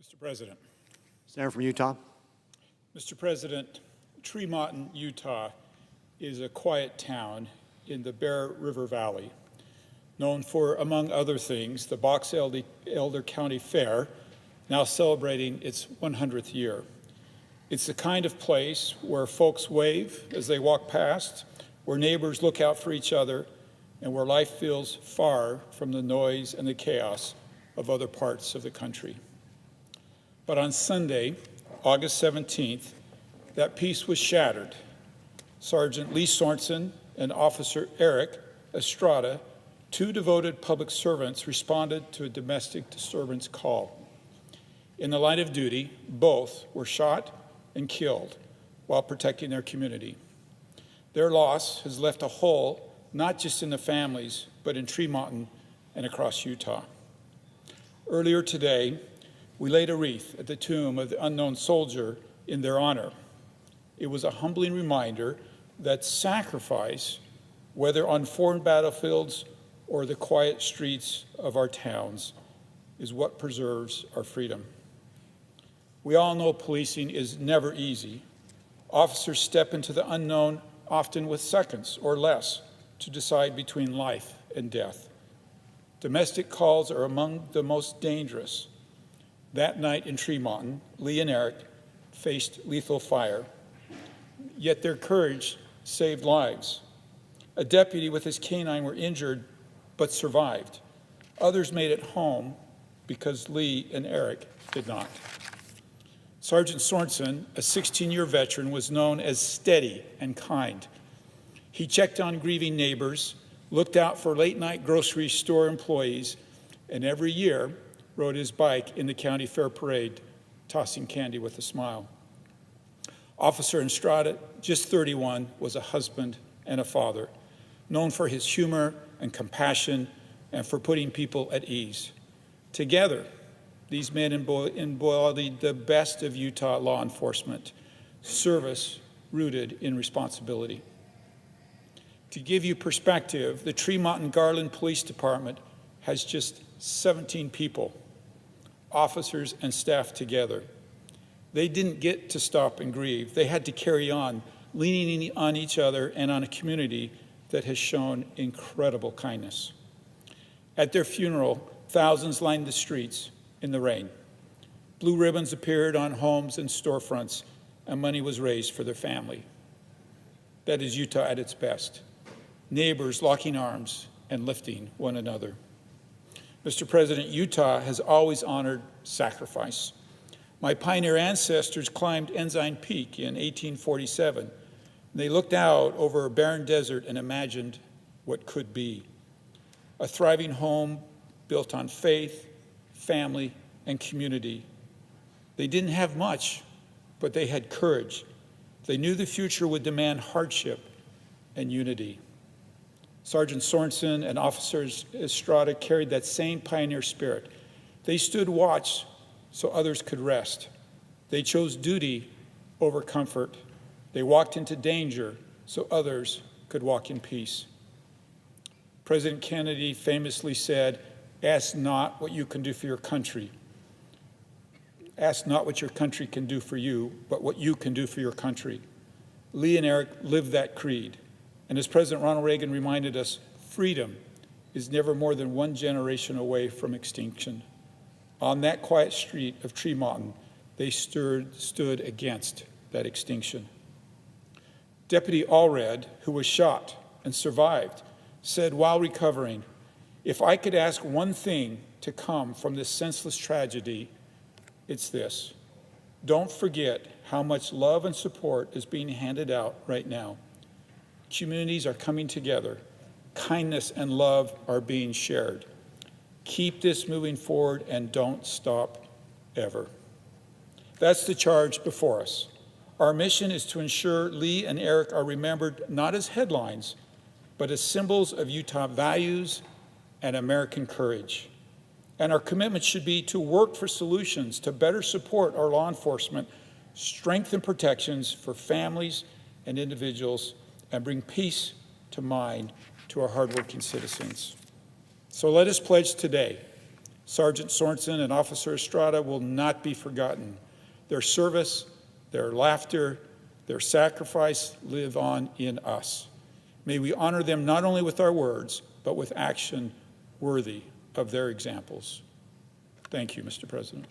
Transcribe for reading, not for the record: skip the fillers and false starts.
Mr. President. Senator from Utah. Mr. President, Tremonton, Utah is a quiet town in the Bear River Valley, known for, among other things, the Box Elder County Fair, now celebrating its 100th year. It's the kind of place where folks wave as they walk past, where neighbors look out for each other, and where life feels far from the noise and the chaos of other parts of the country. But on Sunday, August 17th, that peace was shattered. Sergeant Lee Sorensen and Officer Eric Estrade, two devoted public servants, responded to a domestic disturbance call. In the line of duty, both were shot and killed while protecting their community. Their loss has left a hole not just in the families, but in Tremonton and across Utah. Earlier today, we laid a wreath at the tomb of the unknown soldier in their honor. It was a humbling reminder that sacrifice, whether on foreign battlefields or the quiet streets of our towns, is what preserves our freedom. We all know policing is never easy. Officers step into the unknown, often with seconds or less, to decide between life and death. Domestic calls are among the most dangerous. That night in Tremonton, Lee and Eric faced lethal fire, yet their courage saved lives. A deputy with his canine were injured but survived. Others made it home because Lee and Eric did not. Sergeant Sorensen, a 16-year veteran, was known as steady and kind. He checked on grieving neighbors, looked out for late-night grocery store employees, and every year rode his bike in the county fair parade, tossing candy with a smile. Officer Estrade, just 31, was a husband and a father, known for his humor and compassion and for putting people at ease. Together, these men embodied the best of Utah law enforcement, service rooted in responsibility. To give you perspective, the Tremonton Garland Police Department has just 17 people, officers and staff together. They didn't get to stop and grieve. They had to carry on, leaning on each other and on a community that has shown incredible kindness. At their funeral, thousands lined the streets in the rain. Blue ribbons appeared on homes and storefronts, and money was raised for their family. That is Utah at its best. Neighbors locking arms and lifting one another. Mr. President, Utah has always honored sacrifice. My pioneer ancestors climbed Ensign Peak in 1847. They looked out over a barren desert and imagined what could be. A thriving home built on faith, family, and community. They didn't have much, but they had courage. They knew the future would demand hardship and unity. Sergeant Sorensen and Officers Estrada carried that same pioneer spirit. They stood watch so others could rest. They chose duty over comfort. They walked into danger so others could walk in peace. President Kennedy famously said, "Ask not what you can do for your country. Ask not what your country can do for you, but what you can do for your country." Lee and Eric lived that creed. And as President Ronald Reagan reminded us, freedom is never more than one generation away from extinction. On that quiet street of Tremonton, they stood against that extinction. Deputy Allred, who was shot and survived, said while recovering, "If I could ask one thing to come from this senseless tragedy, it's this. Don't forget how much love and support is being handed out right now. Communities are coming together. Kindness and love are being shared. Keep this moving forward and don't stop ever." That's the charge before us. Our mission is to ensure Lee and Eric are remembered not as headlines, but as symbols of Utah values and American courage. And our commitment should be to work for solutions to better support our law enforcement, strengthen protections for families and individuals, and bring peace to mind to our hardworking citizens. So let us pledge today Sergeant Sorensen and Officer Estrade will not be forgotten. Their service, their laughter, their sacrifice live on in us. May we honor them not only with our words, but with action worthy of their examples. Thank you, Mr. President.